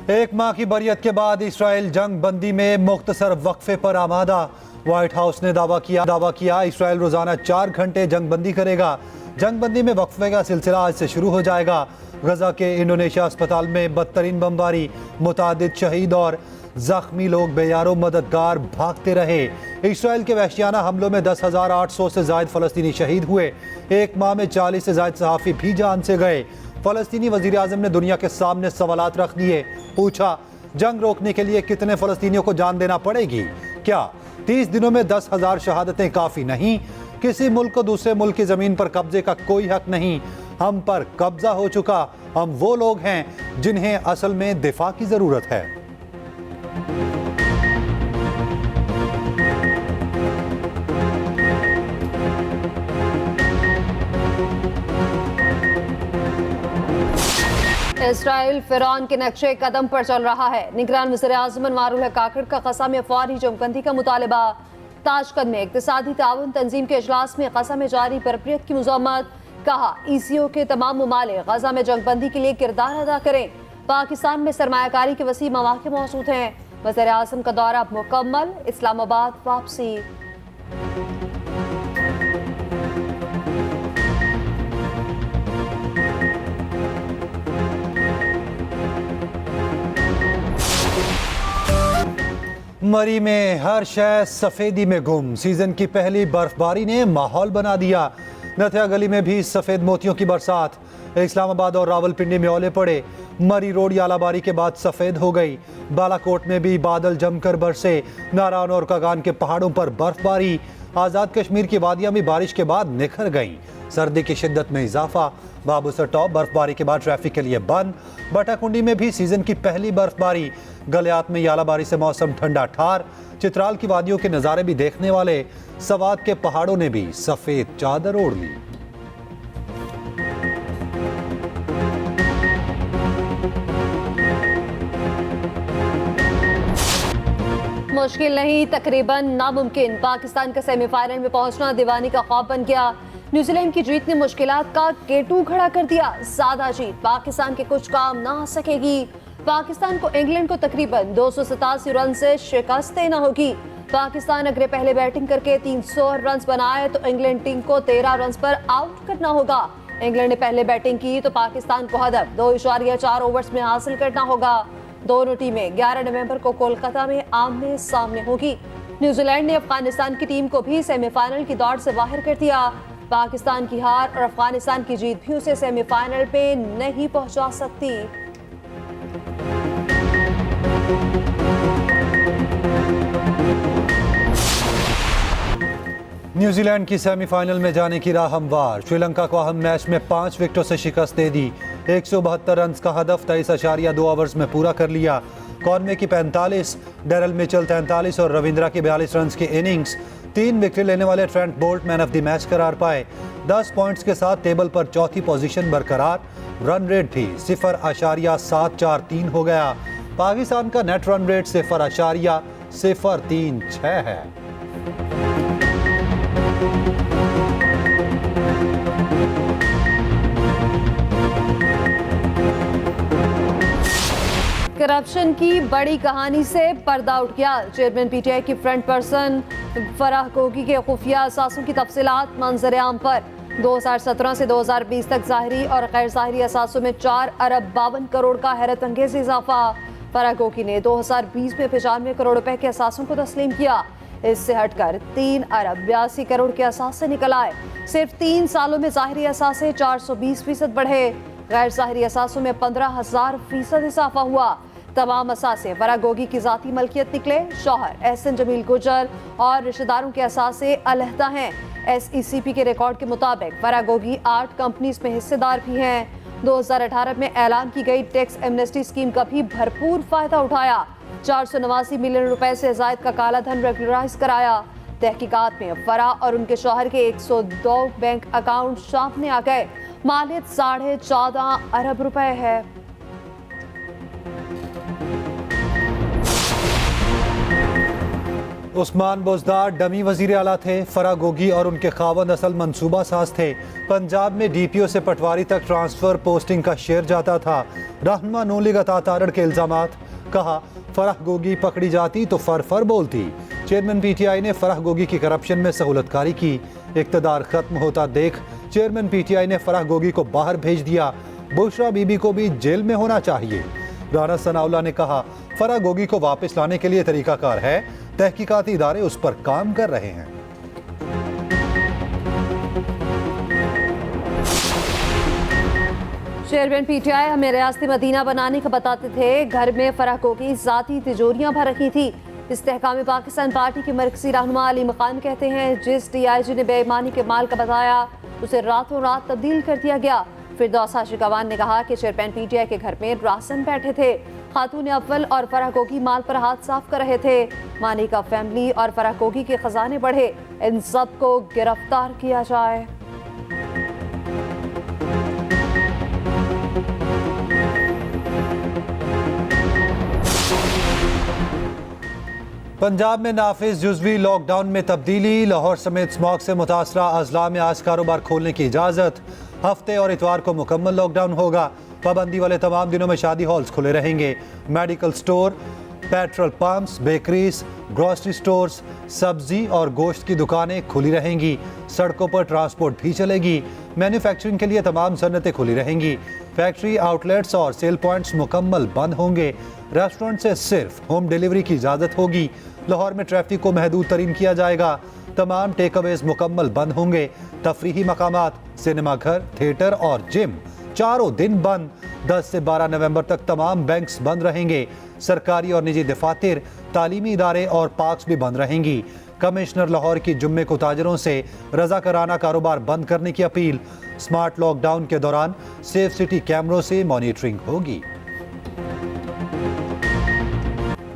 एक माह की बरियत के बाद इसराइल जंग बंदी में मुख्तसर वक्फे पर आमादा। व्हाइट हाउस ने दावा किया इसराइल रोजाना 4 घंटे जंग बंदी करेगा। जंग बंदी में वक्फे का सिलसिला आज से शुरू हो जाएगा। गजा के इंडोनेशिया अस्पताल में बदतरीन बमबारी, मुतादिद शहीद और जख्मी लोग बेयारो मददगार भागते रहे। इसराइल के वहशियाना हमलों में 10,800 से ज्यादा फलस्तीनी शहीद हुए। एक माह में 40 से ज्यादा सहाफ़ी भी जान से गए। फलस्तीनी वजीर आज़म ने दुनिया के सामने सवालात रख दिए। पूछा, जंग रोकने के लिए कितने फलस्तीनियों को जान देना पड़ेगी? क्या 30 दिनों में 10,000 शहादतें काफ़ी नहीं? किसी मुल्क को दूसरे मुल्क की ज़मीन पर कब्जे का कोई हक नहीं। हम पर कब्जा हो चुका। हम वो लोग हैं जिन्हें असल में दिफा की ज़रूरत है। इसराइल फिरौन के नक्शे कदम पर चल रहा है। निगरान वज़ीर आज़म अनवारुल हक काकड़ का क़सा में फौरी जंगबंदी का मुतालबा। ताशकंद में इक़्तिसादी ताउन तंजीम के इजलास में क़सा में जारी बरक़ियत की मज़म्मत। कहा, ECO के तमाम मुमालिक गजा में जंगबंदी के लिए किरदार अदा करें। पाकिस्तान में सरमायाकारी के वसी मौक़े मौजूद हैं। वज़ीर आज़म का दौरा मुकम्मल, इस्लामाबाद वापसी। मरी में हर शय सफेदी में गुम। सीजन की पहली बर्फबारी ने माहौल बना दिया। नथिया गली में भी सफेद मोतियों की बरसात। इस्लामाबाद और रावलपिंडी में ओले पड़े। मरी रोड यालाबारी के बाद सफेद हो गई। बालाकोट में भी बादल जमकर बरसे। नारायण और कागान के पहाड़ों पर बर्फबारी। आज़ाद कश्मीर की वादियां भी बारिश के बाद निखर गईं। सर्दी की शिद्दत में इजाफा। बाबूसर टॉप बर्फबारी के बाद ट्रैफिक के लिए बंद। बटाकुंडी में भी सीजन की पहली बर्फबारी। गलियात में यालाबारी से मौसम ठंडा ठार। चित्राल की वादियों के नज़ारे भी देखने वाले। सवात के पहाड़ों ने भी सफेद चादर ओढ़ ली। मुश्किल नहीं, तकरीबन नामुमकिन। पाकिस्तान का सेमीफाइनल में पहुंचना दीवानी का ख्वाब बन गया। न्यूजीलैंड की जीत ने मुश्किलात का केटू खड़ा कर दिया। सादा जीत पाकिस्तान के कुछ काम ना आ सकेगी। पाकिस्तान को इंग्लैंड को तकरीबन 287 रन से शिकस्त देना होगी। पाकिस्तान अगर पहले बैटिंग करके 300 रन बनाए तो इंग्लैंड टीम को 13 रन पर आउट करना होगा। इंग्लैंड ने पहले बैटिंग की तो पाकिस्तान को हदफ 2.4 ओवर्स में हासिल करना होगा। दोनों टीमें 11 नवंबर को कोलकाता में आमने सामने होगी। न्यूजीलैंड ने अफगानिस्तान की टीम को भी सेमीफाइनल की दौड़ से बाहर कर दिया। पाकिस्तान की हार और अफगानिस्तान की जीत भी उसे सेमीफाइनल पे नहीं पहुंचा सकती। न्यूजीलैंड की सेमीफाइनल में जाने की राह हमवार। श्रीलंका को अहम मैच में 5 विकेटों से शिकस्त दे दी। 172 रन का हदफ 23.2 ओवर्स में पूरा कर लिया। कॉनवे की 45, डेरल मिचेल 43 और रविंद्रा की 42 रन की इनिंग्स। 3 विकेट लेने वाले Trent Boult man of the match करार पाए। 10 पॉइंट्स के साथ टेबल पर चौथी पोजीशन बरकरार। रन रेट भी 0.743 हो गया। पाकिस्तान का नेट रन रेट 0.036 है। करप्शन की बड़ी कहानी से पर्दा उठ गया। चेयरमैन PTI की फ्रंट पर्सन फराह कोगी के खुफिया असासों की तफसीलात मंजर-ए-आम पर। 2017 से 2020 तक ज़ाहिरी और गैर ज़ाहिरी असासों में 4 अरब 52 करोड़ का हैरत अंगेज इजाफा। फराह कोगी ने 2020 में 95 करोड़ रुपए के असासों को तस्लीम किया। इससे हटकर 3 अरब 82 करोड़ के असासे निकल आए। सिर्फ 3 सालों में ज़ाहिरी असासे 420% बढ़े। गैर ज़ाहिरी असासों में 15,000% इजाफा हुआ। तमाम असासे फराह गोगी की जाती मलकियत निकले। शौहर एहसन जमील गुजर और रिश्तेदारों के असासे अलहदा हैं। SECP के रिकॉर्ड के मुताबिक फराह गोगी 8 कंपनीज में हिस्सेदार भी हैं। 2018 में ऐलान की गई टैक्स एमनेस्टी स्कीम का भी भरपूर फायदा उठाया। 489 मिलियन रुपए से जायद का काला धन रेगुलराइज कराया। तहकीकात में फराह और उनके शौहर के 102 बैंक अकाउंट सामने आ गए। मालियत 14.5 अरब रुपए है। उस्मान बोजदार डमी वजीर आला थे। फराह गोगी और उनके खावंद असल मंसूबा साज थे। पंजाब में डीपीओ से पटवारी तक ट्रांसफर पोस्टिंग का शेयर जाता था। रहनुमा नून लीग अता तारड़ के इल्जामात। कहा फराह गोगी पकड़ी जाती तो फर बोलती। चेयरमैन पीटीआई ने फराह गोगी की करप्शन में सहूलतकारी की। इक़्तिदार खत्म होता देख चेयरमैन पीटीआई ने फराह गोगी को बाहर भेज दिया। बुशरा बीबी को भी जेल में होना चाहिए। राना सनाउल्लाह ने कहा फराह गोगी को वापस लाने के लिए तरीकाकार है। तहकीकाती इदारे उस पर काम कर रहे हैं। चेयरमैन पीटीआई हमें रियासती मदीना बनाने का बताते थे। घर में फराह गोगी जाती तिजोरियां भर रखी थी। इस्तेहकाम पाकिस्तान पार्टी के मरकजी रहनुमा अली मकान कहते हैं जिस डीआईजी ने बेईमानी के माल का बताया उसे रातों रात तब्दील कर दिया गया। फिरदौस आशिकवान ने कहा कि चेयरमैन पीटीआई के घर में रासन बैठे थे। खातून अव्वल और फराह गोगी माल पर हाथ साफ कर रहे थे। मानी का फैमिली और फराह गोगी के खजाने बढ़े। इन सब को गिरफ्तार किया जाए। पंजाब में नाफिज जुज़वी लॉकडाउन में तब्दीली। लाहौर समेत स्मॉग से मुतासरा अजला में आज कारोबार खोलने की इजाज़त। हफ्ते और इतवार को मुकम्मल लॉकडाउन होगा। पाबंदी वाले तमाम दिनों में शादी हॉल्स खुले रहेंगे। Medical store, petrol pumps, bakeries, grocery stores, सब्जी और गोश्त की दुकानें खुली रहेंगी। सड़कों पर ट्रांसपोर्ट भी चलेगी। मैन्युफैक्चरिंग के लिए तमाम सन्नतें खुली रहेंगी। फैक्ट्री आउटलेट्स और सेल पॉइंट्स मुकम्मल बंद होंगे। रेस्टोरेंट से सिर्फ होम डिलीवरी की इजाज़त होगी। लाहौर में ट्रैफिक को महदूद तरीन किया जाएगा। तमाम टेकअवेज मुकम्मल बंद होंगे। तफरीही मकामात, सिनेमा घर, थिएटर और जिम चारों दिन बंद। 10 से 12 नवंबर तक तमाम बैंक्स बंद रहेंगे। सरकारी और निजी दफातर, तालीमी इदारे और पार्क्स भी बंद रहेंगी। कमिश्नर लाहौर की जुम्मे को ताजरों से रजाकाराना कारोबार बंद करने की अपील। स्मार्ट लॉकडाउन के दौरान सेफ सिटी कैमरों से मॉनिटरिंग होगी।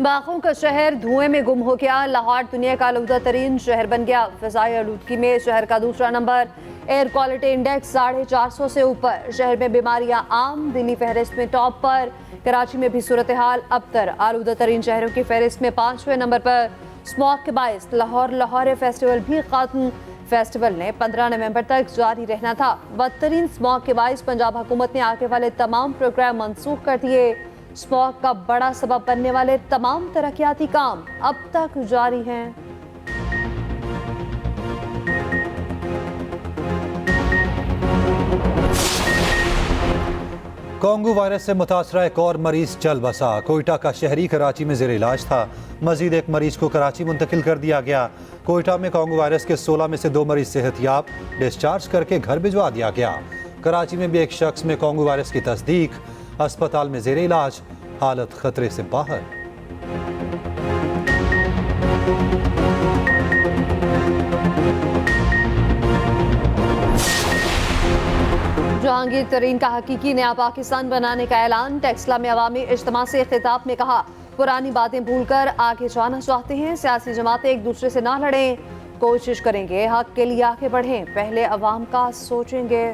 बागों का शहर धुएं में गुम हो गया। लाहौर दुनिया का आलूदा तरीन शहर बन गया। फिजाई आलूदगी में शहर का दूसरा नंबर। एयर क्वालिटी इंडेक्स 450 से ऊपर। शहर में बीमारियां आम। दिल्ली फहरिस्त में टॉप पर। कराची में भी सूरत हाल अबतर। आलूदा तरीन शहरों की फहरिस्त में 5वें नंबर पर। स्मॉग के बायस लाहौर फेस्टिवल भी खत्म। फेस्टिवल ने 15 नवंबर तक जारी रहना था। बदतरीन स्मॉग के बायस पंजाब हुकूमत ने आगे वाले तमाम प्रोग्राम मनसूख कर दिए। स्मॉग का बड़ा सबब बनने वाले तमाम तरक्याती काम अब तक जारी हैं। कोंगू वायरस से मुतासरा एक और मरीज चल बसा। कोयटा का शहरी कराची में जेर इलाज था। मजीद एक मरीज को कराची मुंतकिल कर दिया गया। कोयटा में कोंगू वायरस के 16 में से 2 मरीज सेहतयाब डिस्चार्ज करके घर भिजवा दिया गया। कराची में भी एक शख्स में कोंगू वायरस की तस्दीक। अस्पताल में जेर इलाज, हालत खतरे से बाहर। जहांगीर तरीन का हकीकी नया पाकिस्तान बनाने का ऐलान। टेक्सला में अवामी इज्तिमा से खिताब में कहा पुरानी बातें भूलकर आगे जाना चाहते हैं। सियासी जमातें एक दूसरे से ना लड़ें। कोशिश करेंगे हक के लिए आगे बढ़ें। पहले अवाम का सोचेंगे।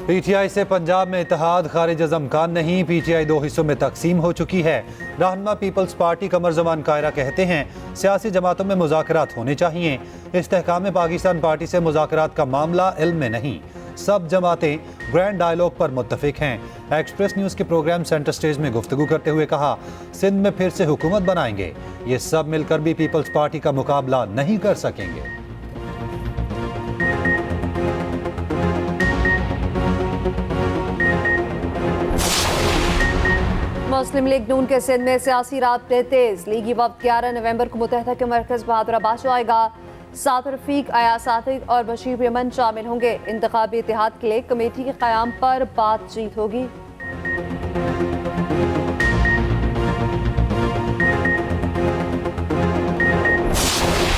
पीटीआई से पंजाब में इत्तेहाद खारिज अज़मकान नहीं। पीटीआई 2 हिस्सों में तकसीम हो चुकी है। रहनुमा पीपल्स पार्टी कमर ज़मान कायरा कहते हैं सियासी जमातों में मुज़ाकरात होने चाहिए। इस्तेहकाम पाकिस्तान पार्टी से मुज़ाकरात का मामला इल्म में नहीं। सब जमातें ग्रैंड डायलॉग पर मुत्तफिक हैं। एक्सप्रेस न्यूज़ के प्रोग्राम सेंटर स्टेज में गुफ्तगू करते हुए कहा सिंध में फिर से हुकूमत बनाएंगे। ये सब मिलकर भी पीपल्स पार्टी का मुकाबला नहीं कर सकेंगे। मुस्लिम लीग नून के सिंध में सियासी राब्ते तेज। लीगी वक्त 11 नवंबर को मुत्तहदा के मरकज बहादुराबाद जाएगा। साद रफीक, अयाज सादिक और बशीर यमन शामिल होंगे। इंतखाबी इत्तेहाद के लिए कमेटी के क़याम पर बातचीत होगी।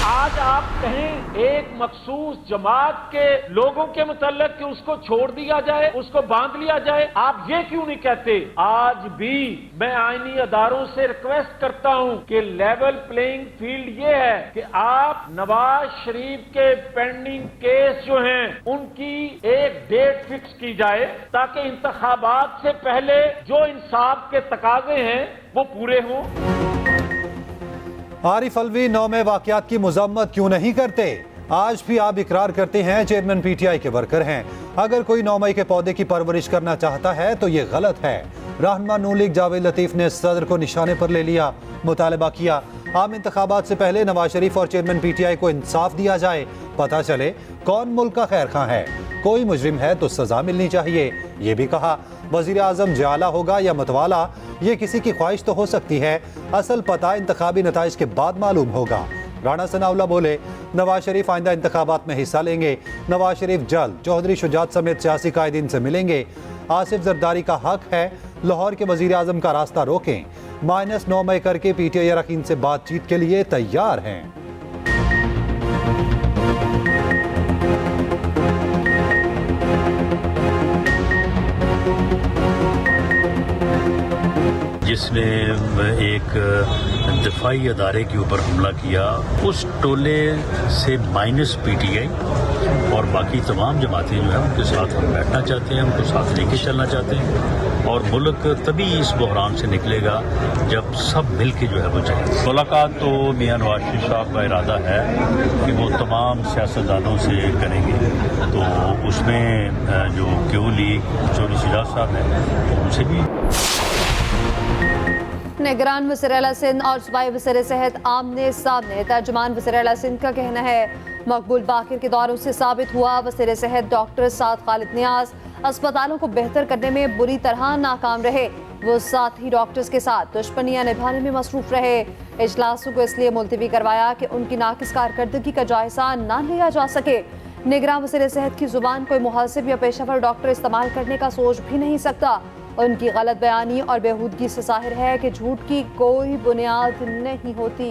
आज आप कहीं एक मखसूस जमात के लोगों के मुतल्लिक कि उसको छोड़ दिया जाए, उसको बांध लिया जाए। आप ये क्यों नहीं कहते? आज भी मैं आईनी अदारों से रिक्वेस्ट करता हूं कि लेवल प्लेइंग फील्ड ये है कि आप नवाज शरीफ के पेंडिंग केस जो हैं उनकी एक डेट फिक्स की जाए ताकि इंतखाबात से पहले जो इंसाफ के तकाजे हैं वो पूरे हों। आरिफ अलवी 9 में वाकयात की मजम्मत क्यों नहीं करते? आज भी आप इकरार करते हैं चेयरमैन पीटीआई के वर्कर हैं। अगर कोई 9 मई के पौधे की परवरिश करना चाहता है तो ये गलत है। रहनुमा नून लीग जावेद लतीफ ने सदर को निशाने पर ले लिया, मुतालबा किया आम इंतखाबात से पहले नवाज शरीफ और चेयरमैन पीटीआई को इंसाफ दिया जाए, पता चले कौन मुल्क का खैर खां है। कोई मुजरिम है तो सजा मिलनी चाहिए। ये भी कहा वजीर आजम जियाला होगा या मतवाला, ये किसी की ख्वाहिश तो हो सकती है, असल पता इंतखाबी नताइज के बाद मालूम होगा। राणा सनाउल्लाह बोले नवाज शरीफ आइंदा इंतखाबात में हिस्सा लेंगे। नवाज शरीफ जल्द चौधरी शुजात समेत सियासी कायदीन से मिलेंगे। आसिफ जरदारी का हक है लाहौर के वजीर आजम का रास्ता रोकें। -9 मई करके पीटीआई अरकान से बातचीत के लिए तैयार हैं। जिसने एक दिफाई अदारे के ऊपर हमला किया, उस टोले से माइनस पीटीआई और बाकी तमाम जमातें जो है उनके साथ हम बैठना चाहते हैं, उनको साथ लेके चलना चाहते हैं और मुल्क तभी इस बहरान से निकलेगा जब सब मिल के जो है वो चले। मुलाकात तो मियां नवाज शरीफ साहब का इरादा है कि वो तमाम सियासतदानों से करेंगे, तो उसमें जो क्यों लीग चौधरी शुजात साहब हैं उनसे भी। निगरान वज़ीर आला सिंध और सूबाई वज़ीर सेहत आमने सामने। तर्जुमान वज़ीर आला सिंध का कहना है मकबूल बाकिर के दौरों से साबित हुआ वज़ीर सेहत डॉक्टर साद खालिद नियाज अस्पतालों को बेहतर करने में बुरी तरह नाकाम रहे। वो साथ ही डॉक्टर्स के साथ दुश्मनियां निभाने में मसरूफ रहे। इजलासों को इसलिए मुलतवी करवाया कि उनकी नाकिस कारकर्दगी का जायजा न लिया जा सके। निगरान वज़ीर सेहत की जुबान कोई मुहसिब या पेशेवर डॉक्टर इस्तेमाल करने का सोच भी नहीं सकता। उनकी गलत बयानी और बेहूदगी से ज़ाहिर है कि झूठ की कोई बुनियाद नहीं होती।